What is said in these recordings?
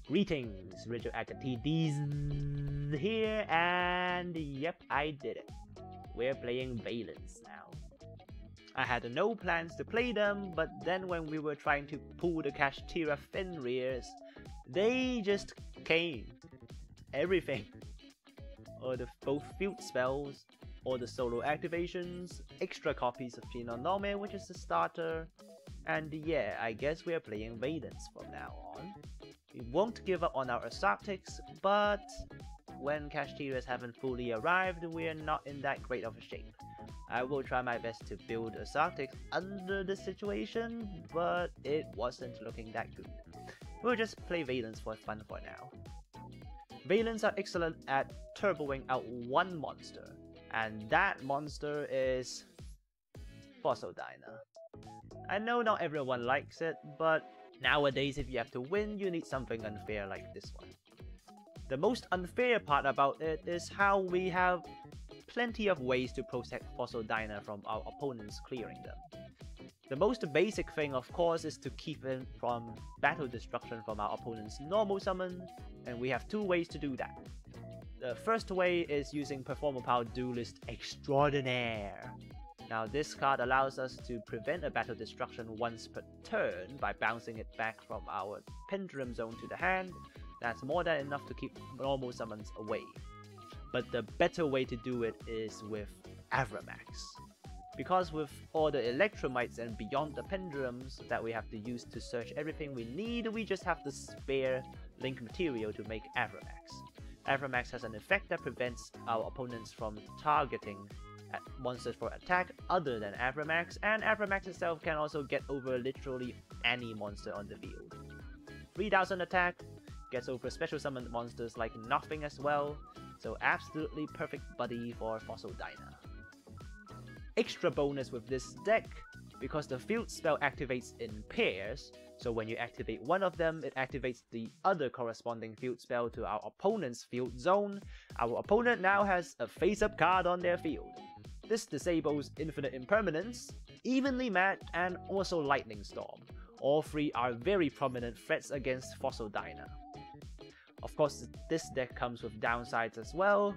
Greetings, Rigil Agateiades here, and yep, I did it. We're playing Vaylantz now. I had no plans to play them, but then when we were trying to pull the Kashtira Fenrirs, they just came. Everything. Or both field spells, or the solo activations, extra copies of Shinonome, which is the starter, and yeah, I guess we're playing Vaylantz from now on. We won't give up on our Asartics, but when Kashtiras haven't fully arrived, we're not in that great of a shape. I will try my best to build Asartics under the situation, but it wasn't looking that good. We'll just play Vaylantz for fun for now. Vaylantz are excellent at turboing out one monster, and that monster is Fossil Diner. I know not everyone likes it, but nowadays if you have to win, you need something unfair like this one. The most unfair part about it is how we have plenty of ways to protect Fossil Diner from our opponents clearing them. The most basic thing, of course, is to keep him from battle destruction from our opponent's normal summon, and we have two ways to do that. The first way is using Performer Power Duelist Extraordinaire. Now this card allows us to prevent a battle destruction once per turn by bouncing it back from our Pendulum Zone to the hand. That's more than enough to keep normal summons away. But the better way to do it is with Avramax. Because with all the Electromites and beyond the Pendulums that we have to use to search everything we need, we just have the spare link material to make Avramax. Avramax has an effect that prevents our opponents from targeting monsters for attack other than Avramax, and Avramax itself can also get over literally any monster on the field. 3000 attack, gets over special summoned monsters like nothing as well, so absolutely perfect buddy for Fossil Diner. Extra bonus with this deck, because the field spell activates in pairs, so when you activate one of them, it activates the other corresponding field spell to our opponent's field zone. Our opponent now has a face-up card on their field. This disables Infinite Impermanence, Evenly Matched, and also Lightning Storm. All three are very prominent threats against Fossil Diner. Of course, this deck comes with downsides as well.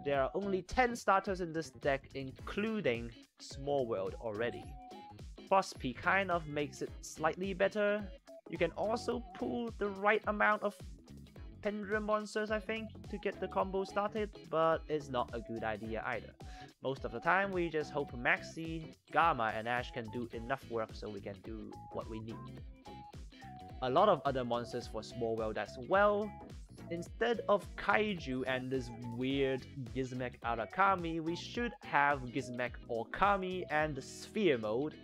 There are only 10 starters in this deck, including Small World already. Frostp kind of makes it slightly better. You can also pull the right amount of Pendulum monsters, I think, to get the combo started, but it's not a good idea either. Most of the time, we just hope Maxi, Gamma, and Ash can do enough work so we can do what we need. A lot of other monsters for Small World as well. Instead of Kaiju and this weird Gizmek Arakami, we should have Gizmek Okami and the Sphere mode,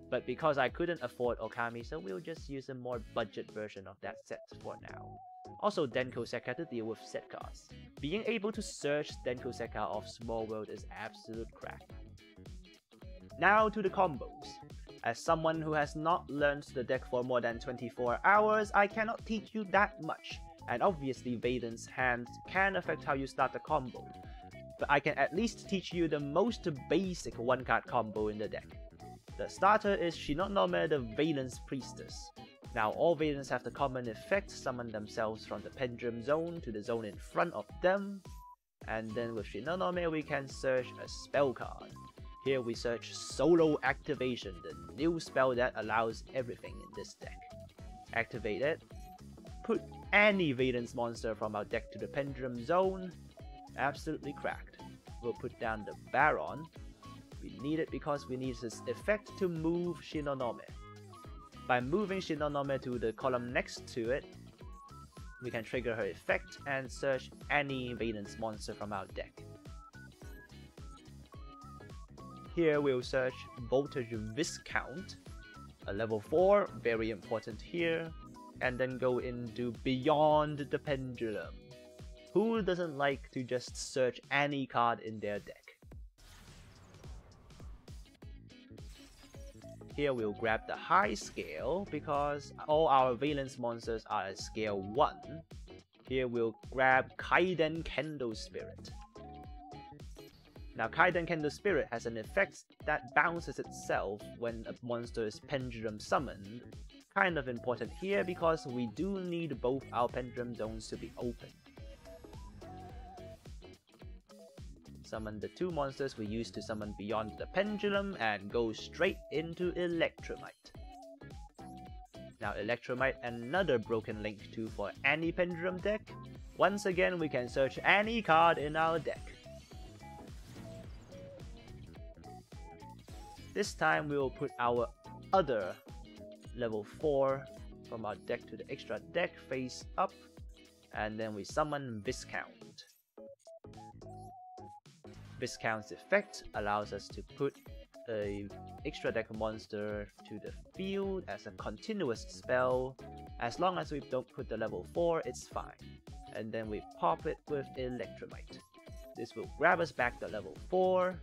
but because I couldn't afford Okami, so we'll just use a more budget version of that set for now. Also, Denko Sekka to deal with set cards. Being able to search Denko Sekka off Small World is absolute crack. Now to the combos. As someone who has not learned the deck for more than 24 hours, I cannot teach you that much. And obviously Vaylantz hands can affect how you start the combo, but I can at least teach you the most basic one-card combo in the deck. The starter is Shinonome the Vaylantz Priestess. Now all Vaylantz have the common effect, summon themselves from the Pendulum Zone to the zone in front of them, and then with Shinonome we can search a spell card. Here we search Solo Activation, the new spell that allows everything in this deck. Activate it, put any Vaylantz monster from our deck to the Pendulum Zone. Absolutely cracked. We'll put down the Baron. We need it because we need this effect to move Shinonome. By moving Shinonome to the column next to it, we can trigger her effect and search any Vaylantz monster from our deck. Here we'll search Voltage Viscount, a level 4, very important here, and then go into Beyond the Pendulum. Who doesn't like to just search any card in their deck? Here we'll grab the high scale because all our Vaylantz monsters are at scale 1. Here we'll grab Kaiden Kendo Spirit. Now Kaiden Kendo Spirit has an effect that bounces itself when a monster is Pendulum summoned, kind of important here because we do need both our pendulum zones to be open. Summon the 2 monsters we used to summon beyond the pendulum and go straight into Electromite. Now Electromite, another broken link 2 for any pendulum deck. Once again, we can search any card in our deck. This time we will put our other level 4 from our deck to the extra deck face up, and then we summon Viscount. Viscount's effect allows us to put a extra deck monster to the field as a continuous spell. As long as we don't put the level 4, it's fine. And then we pop it with Electromite. This will grab us back the level 4.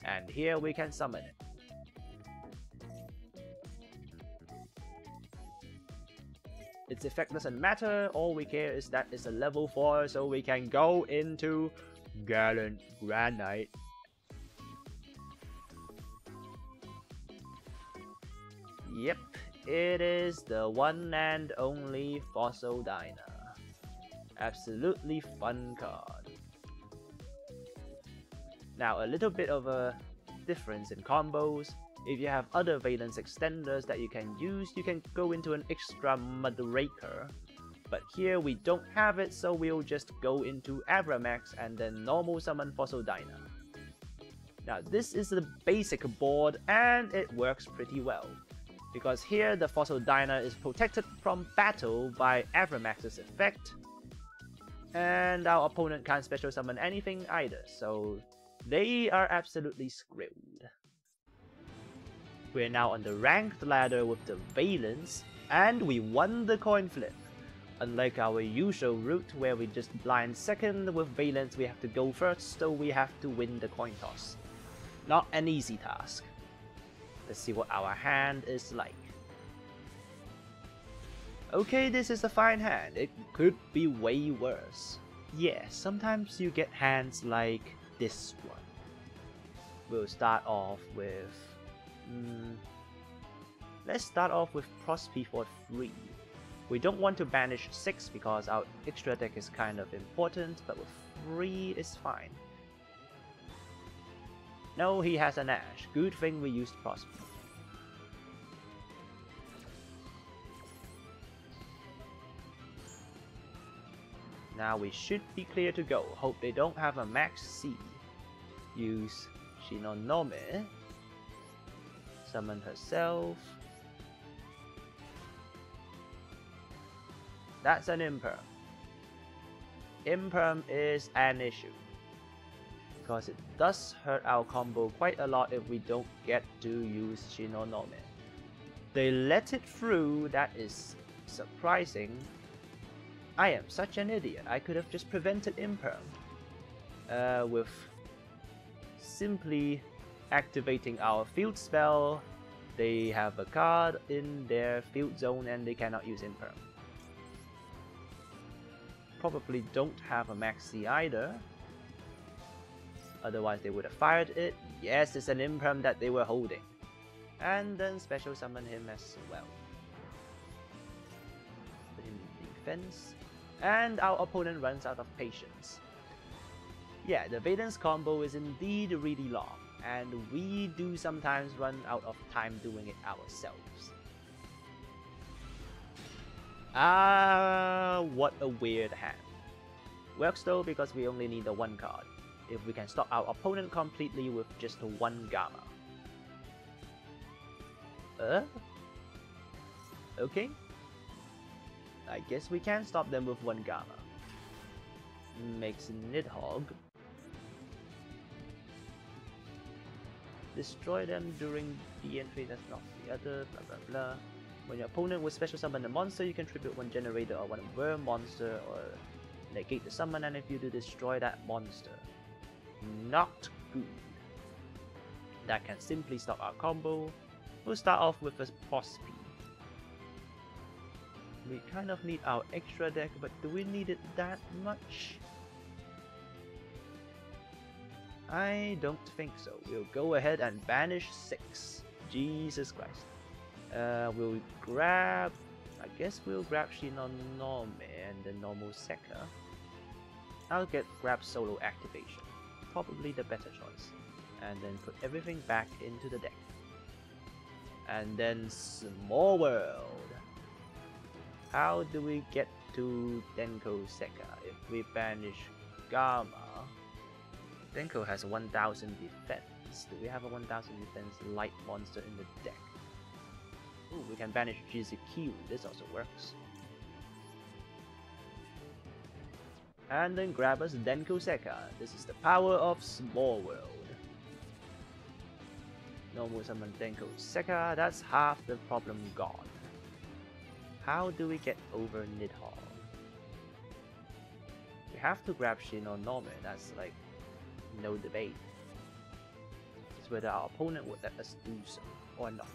And here we can summon it. Its effect doesn't matter, all we care is that it's a level 4, so we can go into Gallant Granite. Yep, it is the one and only Fossil Dyna. Absolutely fun card. Now, a little bit of a difference in combos. If you have other Vaylantz extenders that you can use, you can go into an extra Mudraker. But here we don't have it, so we'll just go into Abramax and then normal summon Fossil Dyna. Now this is the basic board and it works pretty well. Because here the Fossil Dyna is protected from battle by Abramax's effect. And our opponent can't special summon anything either, so they are absolutely screwed. We're now on the ranked ladder with the Vaylantz, and we won the coin flip. Unlike our usual route where we just blind second, with Vaylantz we have to go first, so we have to win the coin toss. Not an easy task. Let's see what our hand is like. Okay, this is a fine hand. It could be way worse. Yeah, sometimes you get hands like this one. We'll start off with... let's start off with Prospe for 3. We don't want to banish 6 because our extra deck is kind of important, but with 3 is fine. No, he has an Ash. Good thing we used Prospe. Now we should be clear to go. Hope they don't have a Max C. Use Shinonome. Summon herself. That's an Imperm. Imperm is an issue, because it does hurt our combo quite a lot if we don't get to use Shinonome. They let it through, that is surprising. I am such an idiot, I could have just prevented Imperm with simply activating our field spell. They have a card in their field zone and they cannot use Imperm. Probably don't have a Maxi either. Otherwise they would have fired it. Yes, it's an Imperm that they were holding. And then special summon him as well. Put him in defense. And our opponent runs out of patience. Yeah, the Vaylantz combo is indeed really long, and we do sometimes run out of time doing it ourselves. What a weird hand. Works though because we only need the 1 card, if we can stop our opponent completely with just 1 Gamma. Okay. I guess we can stop them with 1 Gamma. Makes Nidhogg. Destroy them during the entry that's not the other, blah blah blah. When your opponent will special summon a monster, you can tribute 1 generator or 1 worm monster or negate the summon, and if you do, destroy that monster. Not good. That can simply stop our combo. We'll start off with a Prospe. We kind of need our extra deck, but do we need it that much? I don't think so. We'll go ahead and banish 6. Jesus Christ. We'll grab... I guess we'll grab Shinonome and the normal Sekka. I'll grab solo activation. Probably the better choice. And then put everything back into the deck. And then Small World. How do we get to Denko Sekka if we banish Gamma? Denko has 1000 defense. Do we have a 1000 defense light monster in the deck? Ooh, we can banish Yugioh. This also works. And then grab us Denko Sekka. This is the power of Small World. Normal summon Denko Sekka. That's half the problem gone. How do we get over Nidhogg? We have to grab Shinonome. That's like no debate. It's whether our opponent would let us do so or not.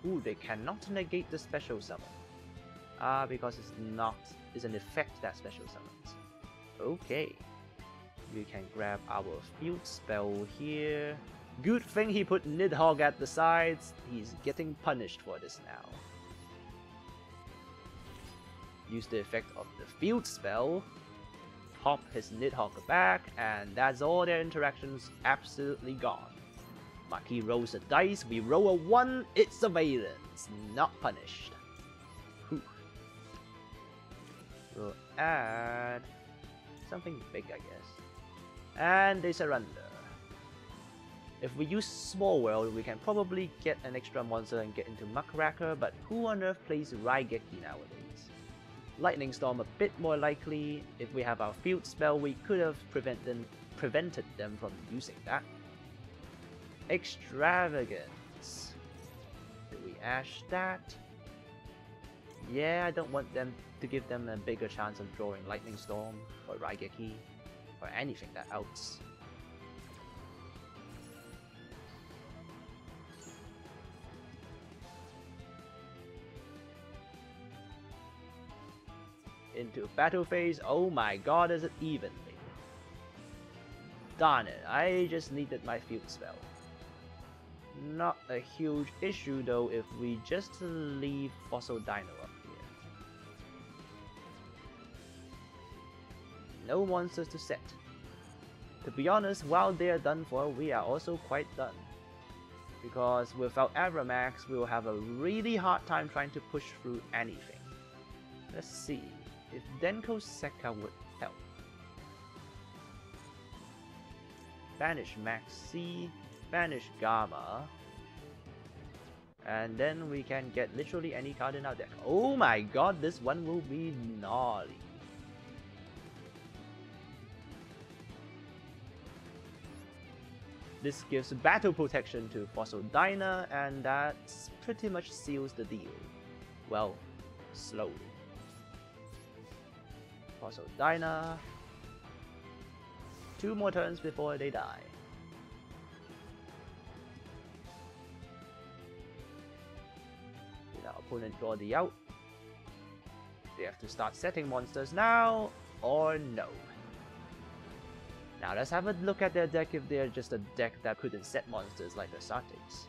Ooh, they cannot negate the special summon. Because it's an effect that special summons. Okay. We can grab our field spell here. Good thing he put Nidhogg at the sides. He's getting punished for this now. Use the effect of the field spell. Pop his Nidhogg back, and that's all their interactions absolutely gone. Maki rolls a dice, we roll a 1, it's a Vaylantz, not punished. Whew. We'll add something big, I guess. And they surrender. If we use Small World, we can probably get an extra monster and get into Muckracker, but who on earth plays Raigeki nowadays? Lightning Storm a bit more likely. If we have our field spell, we could have prevented them from using that. Extravagance. Do we ash that? Yeah, I don't want them to give them a bigger chance of drawing Lightning Storm or Raigeki or anything that else. Into battle phase. Oh my god, is it evenly? Darn it, I just needed my field spell. Not a huge issue though if we just leave Fossil Dino up here. No monsters to set. To be honest, while they are done for, we are also quite done. Because without Avramax, we will have a really hard time trying to push through anything. Let's see if Denko Sekka would help. Banish Maxi, banish Gamma, and then we can get literally any card in our deck. Oh my god, this one will be gnarly. This gives battle protection to Fossil Dyna, and that pretty much seals the deal. Well, slowly. Fossil Dyna. 2 more turns before they die. Did our opponent draw the out? They have to start setting monsters now, or no? Now let's have a look at their deck if they're just a deck that couldn't set monsters like the Sartex.